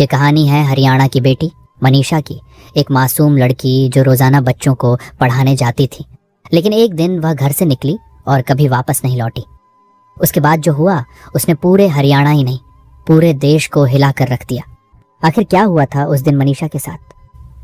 ये कहानी है हरियाणा की बेटी मनीषा की, एक मासूम लड़की जो रोजाना बच्चों को पढ़ाने जाती थी, लेकिन एक दिन वह घर से निकली और कभी वापस नहीं लौटी। उसके बाद जो हुआ उसने पूरे हरियाणा ही नहीं पूरे देश को हिला कर रख दिया। आखिर क्या हुआ था उस दिन मनीषा के साथ?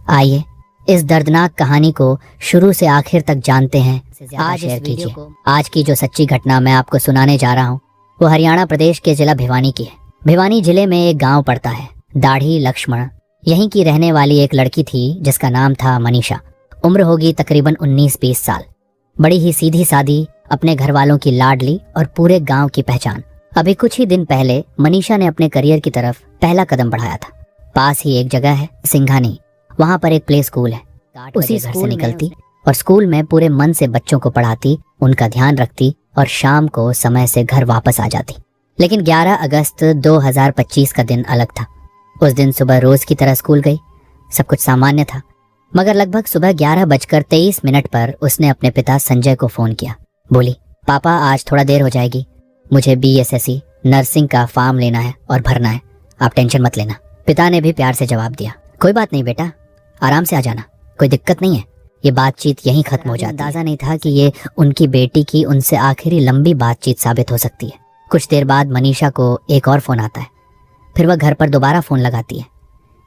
आइए इस दर्दनाक कहानी को शुरू से आखिर तक जानते हैं। आज शेयर कीजिए। आज की जो सच्ची घटना मैं आपको सुनाने जा रहा हूँ वो हरियाणा प्रदेश के जिला भिवानी की है। भिवानी जिले में एक गांव पड़ता है, दाढ़ी लक्ष्मण। यहीं की रहने वाली एक लड़की थी जिसका नाम था मनीषा। उम्र होगी तकरीबन 19-20 साल। बड़ी ही सीधी सादी, अपने घर वालों की लाडली और पूरे गांव की पहचान। अभी कुछ ही दिन पहले मनीषा ने अपने करियर की तरफ पहला कदम बढ़ाया था। पास ही एक जगह है सिंघानी, वहां पर एक प्ले स्कूल है। उसी घर से निकलती और स्कूल में पूरे मन से बच्चों को पढ़ाती, उनका ध्यान रखती और शाम को समय से घर वापस आ जाती। लेकिन 11 अगस्त 2025 का दिन अलग था। उस दिन सुबह रोज की तरह स्कूल गई, सब कुछ सामान्य था। मगर लगभग सुबह 11:23 पर उसने अपने पिता संजय को फोन किया। बोली, पापा आज थोड़ा देर हो जाएगी, मुझे BSSC नर्सिंग का फॉर्म लेना है और भरना है, आप टेंशन मत लेना। पिता ने भी प्यार से जवाब दिया, कोई बात नहीं बेटा, आराम से आ जाना, कोई दिक्कत नहीं है। ये बातचीत यहीं खत्म हो जाती। अंदाजा नहीं था कि ये उनकी बेटी की उनसे आखिरी लंबी बातचीत साबित हो सकती है। कुछ देर बाद मनीषा को एक और फोन आता है। फिर वह घर पर दोबारा फोन लगाती है।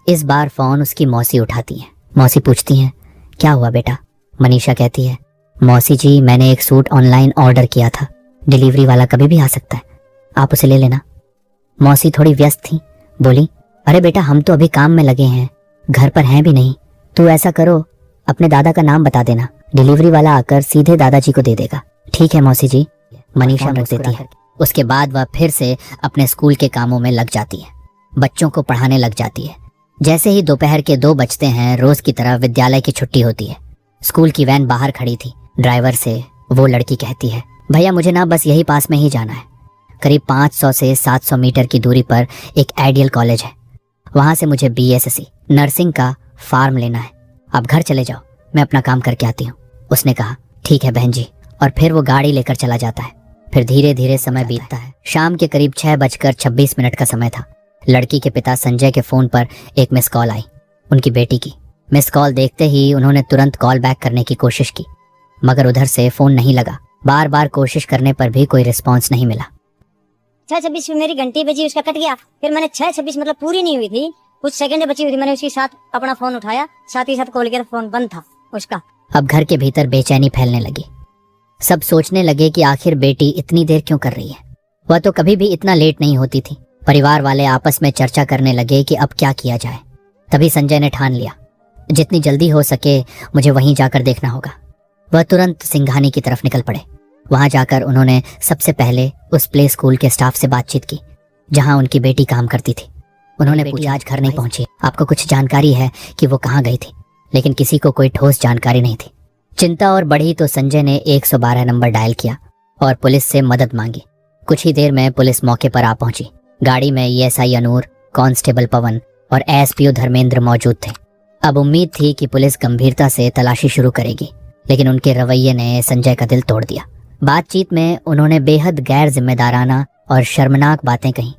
इस बार फोन उसकी मौसी उठाती है। मौसी पूछती हैं, क्या हुआ बेटा? मनीषा कहती है, मौसी जी मैंने एक सूट ऑनलाइन ऑर्डर किया था, डिलीवरी वाला कभी भी आ सकता है, आप उसे ले लेना। मौसी थोड़ी व्यस्त थी, बोली, अरे बेटा हम तो अभी काम में लगे हैं, घर पर हैं भी नहीं। तू ऐसा करो, अपने दादा का नाम बता देना, डिलीवरी वाला आकर सीधे दादाजी को दे देगा। ठीक है मौसी जी, मनीषा रख देती है। उसके बाद वह फिर से अपने स्कूल के कामों में लग जाती है, बच्चों को पढ़ाने लग जाती है। जैसे ही दोपहर के 2 बजते हैं, रोज की तरह विद्यालय की छुट्टी होती है। स्कूल की वैन बाहर खड़ी थी। ड्राइवर से वो लड़की कहती है, भैया मुझे ना बस यही पास में ही जाना है। करीब 500 से 700 मीटर की दूरी पर एक आइडियल कॉलेज है, वहां से मुझे BSSC नर्सिंग का फॉर्म लेना है। आप घर चले जाओ, मैं अपना काम करके आती हूँ। उसने कहा, ठीक है बहन जी, और फिर वो गाड़ी लेकर चला जाता है। फिर धीरे धीरे समय बीतता है। शाम के करीब 6:26 का समय था। लड़की के पिता संजय के फोन पर एक मिस कॉल आई, उनकी बेटी की। मिस कॉल देखते ही उन्होंने तुरंत कॉल बैक करने की कोशिश की, मगर उधर से फोन नहीं लगा। बार बार कोशिश करने पर भी कोई रिस्पॉन्स नहीं मिला। 6:26 में मेरी घंटी बजी, उसका कट गया। फिर मैंने 6:26 मतलब पूरी नहीं हुई थी, कुछ सेकंड बची हुई थी, मैंने उसके साथ अपना फोन उठाया, साथ ही साथ कॉल किया, फोन बंद था उसका। अब घर के भीतर बेचैनी फैलने लगी। सब सोचने लगे कि आखिर बेटी इतनी देर क्यों कर रही है। वह तो कभी भी इतना लेट नहीं होती थी। परिवार वाले आपस में चर्चा करने लगे कि अब क्या किया जाए। तभी संजय ने ठान लिया, जितनी जल्दी हो सके मुझे वहीं जाकर देखना होगा। वह तुरंत सिंघानी की तरफ निकल पड़े। वहां जाकर उन्होंने सबसे पहले उस प्ले स्कूल के स्टाफ से बातचीत की जहां उनकी बेटी काम करती थी। उन्होंने पूछा, आज घर नहीं पहुंची, आपको कुछ जानकारी है कि वो कहाँ गई थी? लेकिन किसी को कोई ठोस जानकारी नहीं थी। चिंता और बढ़ी तो संजय ने 112 नंबर डायल किया और पुलिस से मदद मांगी। कुछ ही देर में पुलिस मौके पर आ पहुंची। गाड़ी में ESI अनूर, कांस्टेबल पवन और SPO धर्मेंद्र मौजूद थे। अब उम्मीद थी कि पुलिस गंभीरता से तलाशी शुरू करेगी, लेकिन उनके रवैये ने संजय का दिल तोड़ दिया। बातचीत में उन्होंने बेहद गैर जिम्मेदाराना और शर्मनाक बातें कही।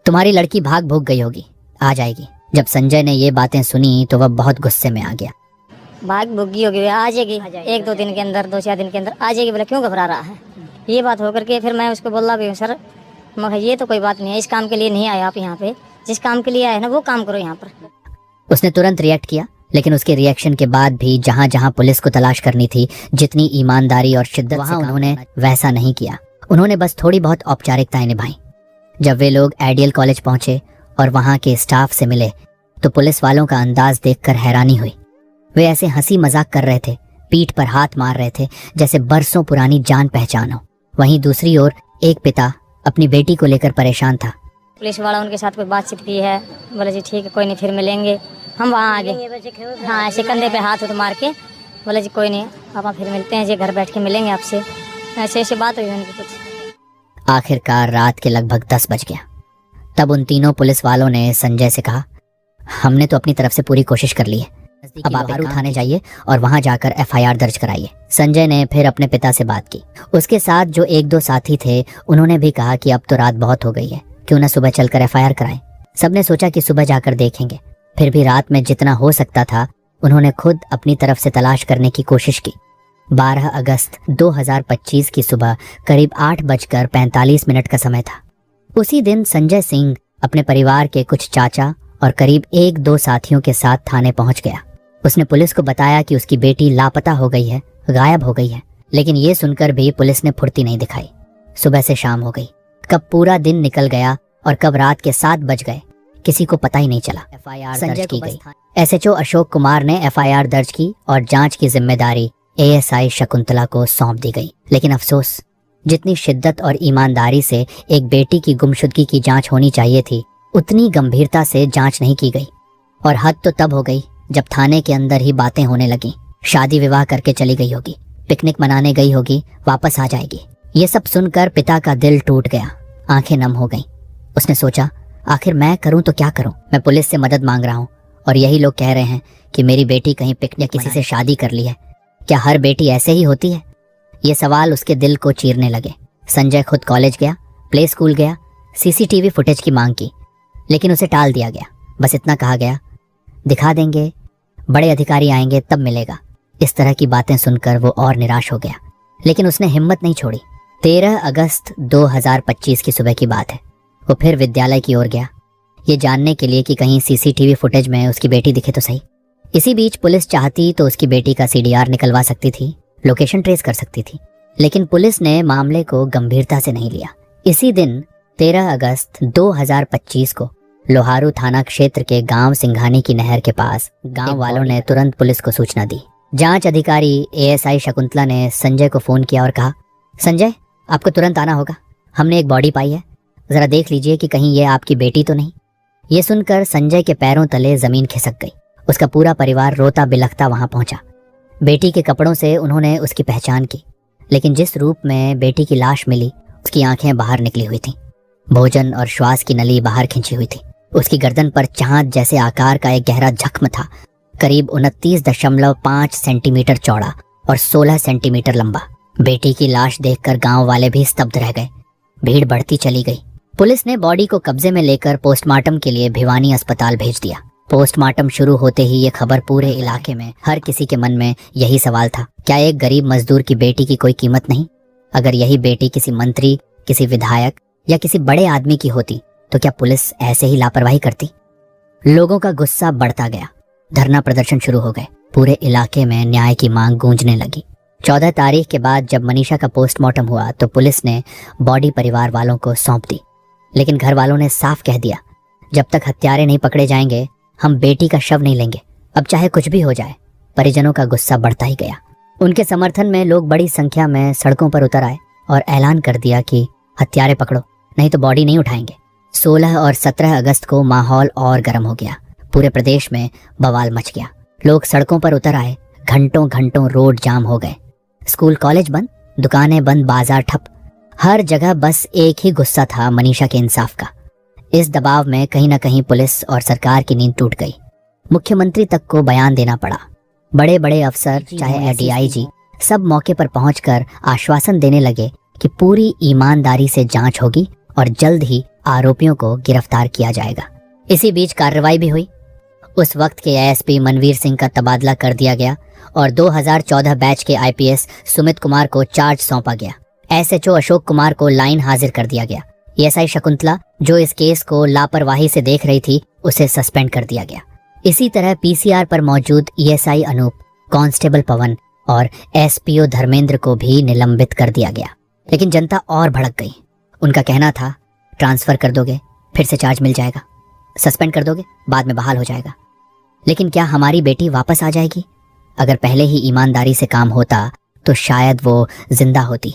तुम्हारी लड़की भाग भूग गई होगी, आ जाएगी। जब संजय ने ये बातें सुनी तो वह बहुत गुस्से में आ गया। भाग भुग्गी होगी, आ जाएगी 1-2 दिन के अंदर, 2-4 दिन के अंदर आ जाएगी। बोला क्यों घबरा रहा है? ये बात होकर के फिर मैं उसको बोला भी, सर मगर ये तो कोई बात नहीं है, इस काम के लिए नहीं आए आप यहाँ पे, जिस काम के लिए आए ना वो काम करो यहाँ पर। उसने तुरंत रिएक्ट किया, लेकिन उसके रिएक्शन के बाद भी जहां जहां पुलिस को तलाश करनी थी, जितनी ईमानदारी और शिद्दत वहां उन्होंने वैसा नहीं किया। उन्होंने बस थोड़ी बहुत औपचारिकताएं निभाई। जब वे लोग आइडियल कॉलेज पहुंचे और वहां के स्टाफ से मिले तो पुलिस वालों का अंदाज देखकर हैरानी हुई। वे ऐसे हंसी मजाक कर रहे थे, पीठ पर हाथ मार रहे थे, जैसे बरसों पुरानी जान पहचान हो। वहीं दूसरी ओर एक पिता अपनी बेटी को लेकर परेशान था। पुलिस वाला उनके साथ कोई बातचीत की है, बोले जी ठीक है कोई नहीं, फिर मिलेंगे हम वहाँ आगे। हाँ ऐसे कंधे पे हाथ मार के बोले जी कोई नहीं, आप फिर मिलते हैं जी, घर बैठ के मिलेंगे आपसे। ऐसे ऐसे बात हुई उनकी कुछ। आखिरकार रात के लगभग 10 बज गया। तब उन तीनों पुलिस वालों ने संजय से कहा, हमने तो अपनी तरफ से पूरी कोशिश कर ली है, अब आप थाने जाइए और वहां जाकर FIR दर्ज कराइए। संजय ने फिर अपने पिता से बात की। उसके साथ जो 1-2 साथी थे उन्होंने भी कहा कि अब तो रात बहुत हो गई है, क्यों न सुबह चलकर FIR कराएं। सबने सोचा कि सुबह जाकर देखेंगे, फिर भी रात में जितना हो सकता था उन्होंने खुद अपनी तरफ से तलाश करने की कोशिश की। 12 अगस्त 2025 की सुबह करीब 8:45 का समय था। उसी दिन संजय सिंह अपने परिवार के कुछ चाचा और करीब 1-2 साथियों के साथ थाने पहुंच गया। उसने पुलिस को बताया कि उसकी बेटी लापता हो गई है, गायब हो गई है। लेकिन ये सुनकर भी पुलिस ने फुर्ती नहीं दिखाई। सुबह से शाम हो गई, कब पूरा दिन निकल गया और कब रात के 7 बज गए किसी को पता ही नहीं चला। एफआईआर दर्ज की गई। एसएचओ अशोक कुमार ने एफआईआर दर्ज की और जांच की जिम्मेदारी एएसआई शकुंतला को सौंप दी गई। लेकिन अफसोस, जितनी शिद्दत और ईमानदारी से एक बेटी की गुमशुदगी की जांच होनी चाहिए थी, उतनी गंभीरता से जांच नहीं की गई। और हद तो तब हो गई जब थाने के अंदर ही बातें होने लगीं। शादी विवाह करके चली गई होगी, पिकनिक मनाने गई होगी, वापस आ जाएगी। ये सब सुनकर पिता का दिल टूट गया, आंखें नम हो गईं। उसने सोचा, आखिर मैं करूं तो क्या करूं? मैं पुलिस से मदद मांग रहा हूं और यही लोग कह रहे हैं कि मेरी बेटी कहीं पिकनिक किसी से शादी कर ली है। क्या हर बेटी ऐसे ही होती है? ये सवाल उसके दिल को चीरने लगे। संजय खुद कॉलेज गया, प्ले स्कूल गया, सीसीटीवी फुटेज की मांग की, लेकिन उसे टाल दिया गया। बस इतना कहा गया, दिखा देंगे, बड़े अधिकारी आएंगे तब मिलेगा। इस तरह की बातें सुनकर वो और निराश हो गया, लेकिन उसने हिम्मत नहीं छोड़ी। 13 अगस्त 2025 की सुबह की बात है। वो फिर विद्यालय की ओर गया, ये जानने के लिए कि कहीं सीसीटीवी फुटेज में उसकी बेटी दिखे तो सही। इसी बीच पुलिस चाहती तो उसकी बेटी का सीडीआर निकलवा सकती थी, लोकेशन ट्रेस कर सकती थी, लेकिन पुलिस ने मामले को गंभीरता से नहीं लिया। इसी दिन 13 अगस्त 2025 को लोहारू थाना क्षेत्र के गांव सिंघानी की नहर के पास गांव वालों ने तुरंत पुलिस को सूचना दी। जांच अधिकारी एएसआई शकुंतला ने संजय को फोन किया और कहा, संजय, आपको तुरंत आना होगा, हमने एक बॉडी पाई है, जरा देख लीजिए कि कहीं ये आपकी बेटी तो नहीं। ये सुनकर संजय के पैरों तले जमीन खिसक गई। उसका पूरा परिवार रोता बिलखता वहां पहुंचा। बेटी के कपड़ों से उन्होंने उसकी पहचान की, लेकिन जिस रूप में बेटी की लाश मिली उसकी आंखें बाहर निकली हुई थीं, भोजन और श्वास की नली बाहर खींची हुई थी। उसकी गर्दन पर चांद जैसे आकार का एक गहरा जख्म था, करीब 29.5 सेंटीमीटर चौड़ा और 16 सेंटीमीटर लंबा। बेटी की लाश देखकर गांव वाले भी स्तब्ध रह गए। भीड़ बढ़ती चली गई। पुलिस ने बॉडी को कब्जे में लेकर पोस्टमार्टम के लिए भिवानी अस्पताल भेज दिया। पोस्टमार्टम शुरू होते ही ये खबर पूरे इलाके में हर किसी के मन में यही सवाल था, क्या एक गरीब मजदूर की बेटी की कोई कीमत नहीं? अगर यही बेटी किसी मंत्री, किसी विधायक या किसी बड़े आदमी की होती तो क्या पुलिस ऐसे ही लापरवाही करती? लोगों का गुस्सा बढ़ता गया, धरना प्रदर्शन शुरू हो गए। पूरे इलाके में न्याय की मांग गूंजने लगी। 14 तारीख के बाद जब मनीषा का पोस्टमार्टम हुआ तो पुलिस ने बॉडी परिवार वालों को सौंप दी, लेकिन घर वालों ने साफ कह दिया, जब तक हत्यारे नहीं पकड़े जाएंगे हम बेटी का शव नहीं लेंगे, अब चाहे कुछ भी हो जाए। परिजनों का गुस्सा बढ़ता ही गया। उनके समर्थन में लोग बड़ी संख्या में सड़कों पर उतर आए और ऐलान कर दिया कि हत्यारे पकड़ो, नहीं तो बॉडी नहीं उठाएंगे। 16 और 17 अगस्त को माहौल और गर्म हो गया। पूरे प्रदेश में बवाल मच गया। लोग सड़कों पर उतर आए, घंटों घंटों रोड जाम हो गए। स्कूल कॉलेज बंद, दुकानें बंद, बाजार ठप। हर जगह बस एक ही गुस्सा था, मनीषा के इंसाफ का। इस दबाव में कहीं ना कहीं पुलिस और सरकार की नींद टूट गई। मुख्यमंत्री तक को बयान देना पड़ा। बड़े बड़े अफसर, चाहे डीआईजी, सब मौके पर पहुंचकर आश्वासन देने लगे कि पूरी ईमानदारी से जांच होगी और जल्द ही आरोपियों को गिरफ्तार किया जाएगा। इसी बीच कार्रवाई भी हुई। उस वक्त के एएसपी मनवीर सिंह का तबादला कर दिया गया और 2014 बैच के आईपीएस सुमित कुमार को चार्ज सौंपा गया। एसएचओ अशोक कुमार को लाइन हाजिर कर दिया गया। एएसआई शकुंतला, जो इस केस को लापरवाही से देख रही थी, उसे सस्पेंड कर दिया गया। इसी तरह पीसीआर पर मौजूद ईएसआई अनूप, कांस्टेबल पवन और एसपीओ धर्मेंद्र को भी निलंबित कर दिया गया। लेकिन जनता और भड़क गई। उनका कहना था, ट्रांसफर कर दोगे फिर से चार्ज मिल जाएगा, सस्पेंड कर दोगे बाद में बहाल हो जाएगा। लेकिन क्या हमारी बेटी वापस आ जाएगी? अगर पहले ही ईमानदारी से काम होता तो शायद वो जिंदा होती।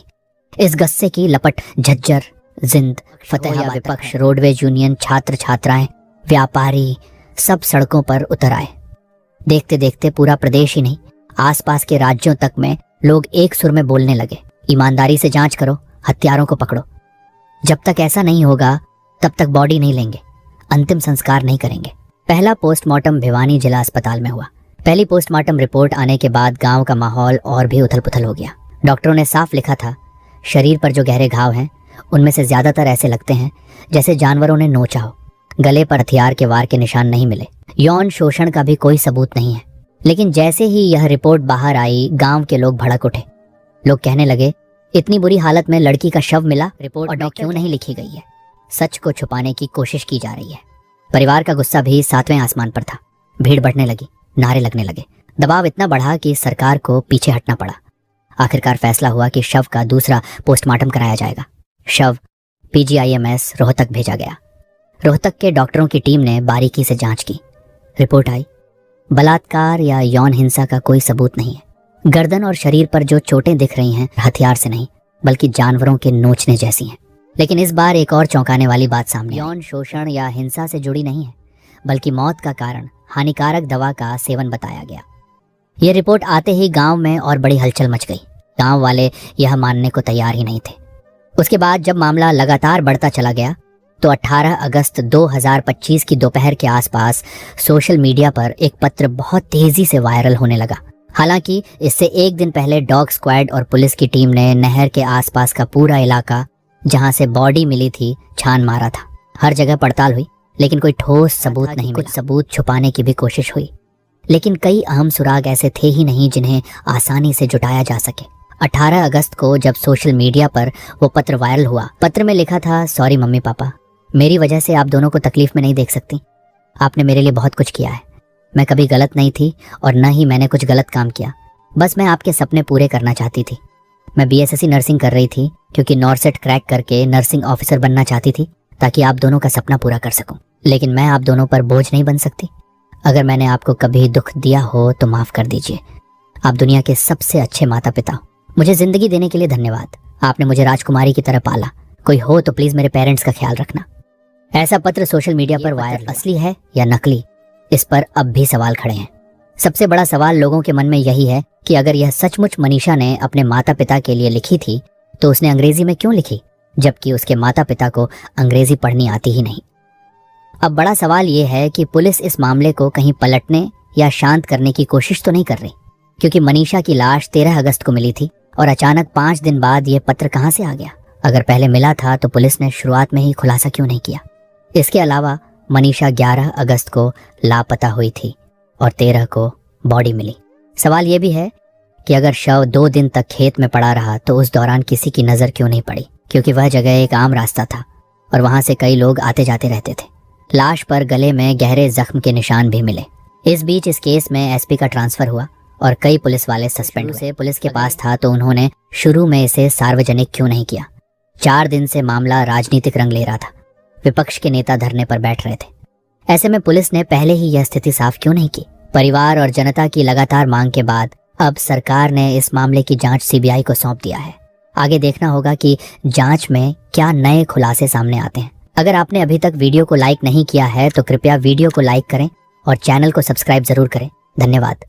इस गुस्से की लपट झज्जर, जिंद, फतेहाबाद, विपक्ष, रोडवेज यूनियन, छात्र छात्राएं, व्यापारी सब सड़कों पर उतर आए। देखते देखते पूरा प्रदेश ही नहीं, आसपास के राज्यों तक में लोग एक सुर में बोलने लगे, ईमानदारी से जांच करो, हत्यारों को पकड़ो। जब तक ऐसा नहीं होगा तब तक बॉडी नहीं लेंगे, अंतिम संस्कार नहीं करेंगे। पहला पोस्टमार्टम भिवानी जिला अस्पताल में हुआ। पहली पोस्टमार्टम रिपोर्ट आने के बाद गांव का माहौल और भी उथल पुथल हो गया। डॉक्टरों ने साफ लिखा था, शरीर पर जो गहरे घाव हैं उनमें से ज्यादातर ऐसे लगते हैं जैसे जानवरों ने नोचा हो। गले पर हथियार के वार के निशान नहीं मिले। यौन शोषण का भी कोई सबूत नहीं है। लेकिन जैसे ही यह रिपोर्ट बाहर आई, गांव के लोग भड़क उठे। लोग कहने लगे, इतनी बुरी हालत में लड़की का शव मिला, रिपोर्ट और क्यों नहीं लिखी गई है? सच को छुपाने की कोशिश की जा रही है। परिवार का गुस्सा भी 7वें आसमान पर था। भीड़ बढ़ने लगी, नारे लगने लगे। दबाव इतना बढ़ा कि सरकार को पीछे हटना पड़ा। आखिरकार फैसला हुआ कि शव का दूसरा पोस्टमार्टम कराया जाएगा। शव PGIMS रोहतक भेजा गया। रोहतक के डॉक्टरों की टीम ने बारीकी से जांच की। रिपोर्ट आई, बलात्कार या यौन हिंसा का कोई सबूत नहीं है। गर्दन और शरीर पर जो चोटें दिख रही हैं, हथियार से नहीं बल्कि जानवरों के नोचने जैसी हैं। लेकिन इस बार एक और चौंकाने वाली बात सामने आई। यौन शोषण या हिंसा से जुड़ी नहीं है, बल्कि मौत का कारण हानिकारक दवा का सेवन बताया गया। यह रिपोर्ट आते ही गांव में और बड़ी हलचल मच गई। गांव वाले यह मानने को तैयार ही नहीं थे। उसके बाद जब मामला लगातार बढ़ता चला गया तो 18 अगस्त 2025 की दोपहर के आसपास सोशल मीडिया पर एक पत्र बहुत तेजी से वायरल होने लगा। हालांकि इससे एक दिन पहले डॉग स्क्वाड और पुलिस की टीम ने नहर के आसपास का पूरा इलाका जहां से बॉडी मिली थी छान मारा था। हर जगह पड़ताल हुई, लेकिन कोई ठोस सबूत नहीं। कुछ सबूत छुपाने की भी कोशिश हुई, लेकिन कई अहम सुराग ऐसे थे ही नहीं जिन्हें आसानी से जुटाया जा सके। 18 अगस्त को जब सोशल मीडिया पर वो पत्र वायरल हुआ, पत्र में लिखा था, सॉरी मम्मी पापा, मेरी वजह से आप दोनों को तकलीफ में नहीं देख सकती। आपने मेरे लिए बहुत कुछ किया है। मैं कभी गलत नहीं थी और न ही मैंने कुछ गलत काम किया। बस मैं आपके सपने पूरे करना चाहती थी। मैं BSSC नर्सिंग कर रही थी क्योंकि नॉर्सेट क्रैक करके नर्सिंग ऑफिसर बनना चाहती थी ताकि आप दोनों का सपना पूरा कर सकूं। लेकिन मैं आप दोनों पर बोझ नहीं बन सकती। अगर मैंने आपको कभी दुख दिया हो तो माफ कर दीजिए। आप दुनिया के सबसे अच्छे माता पिता हो। मुझे जिंदगी देने के लिए धन्यवाद। आपने मुझे राजकुमारी की तरह पाला। कोई हो तो प्लीज मेरे पेरेंट्स का ख्याल रखना। ऐसा पत्र सोशल मीडिया पर वायरल असली है या नकली, इस पर अब भी सवाल खड़े हैं। सबसे बड़ा सवाल लोगों के मन में यही है कि अगर यह सचमुच मनीषा ने अपने माता पिता के लिए लिखी थी तो उसने अंग्रेजी में क्यों लिखी, जबकि उसके माता पिता को अंग्रेजी पढ़नी आती ही नहीं। अब बड़ा सवाल यह है कि पुलिस इस मामले को कहीं पलटने या शांत करने की कोशिश तो नहीं कर रही, क्योंकि मनीषा की लाश 13 अगस्त को मिली थी और अचानक 5 दिन बाद यह पत्र कहां से आ गया। अगर पहले मिला था तो पुलिस ने शुरुआत में ही खुलासा क्यों नहीं किया। इसके अलावा मनीषा 11 अगस्त को लापता हुई थी और 13 को बॉडी मिली। सवाल यह भी है कि अगर शव 2 दिन तक खेत में पड़ा रहा तो उस दौरान किसी की नजर क्यों नहीं पड़ी, क्योंकि वह जगह एक आम रास्ता था और वहां से कई लोग आते जाते रहते थे। लाश पर गले में गहरे जख्म के निशान भी मिले। इस बीच इस केस में SP का ट्रांसफर हुआ और कई पुलिस वाले सस्पेंड हुए। पुलिस के पास था तो उन्होंने शुरू में इसे सार्वजनिक क्यों नहीं किया। 4 दिन से मामला राजनीतिक रंग ले रहा था। विपक्ष के नेता धरने पर बैठ रहे थे। ऐसे में पुलिस ने पहले ही यह स्थिति साफ क्यों नहीं की। परिवार और जनता की लगातार मांग के बाद अब सरकार ने इस मामले की जांच CBI को सौंप दिया है। आगे देखना होगा कि जांच में क्या नए खुलासे सामने आते हैं। अगर आपने अभी तक वीडियो को लाइक नहीं किया है तो कृपया वीडियो को लाइक करें और चैनल को सब्सक्राइब जरूर करें। धन्यवाद।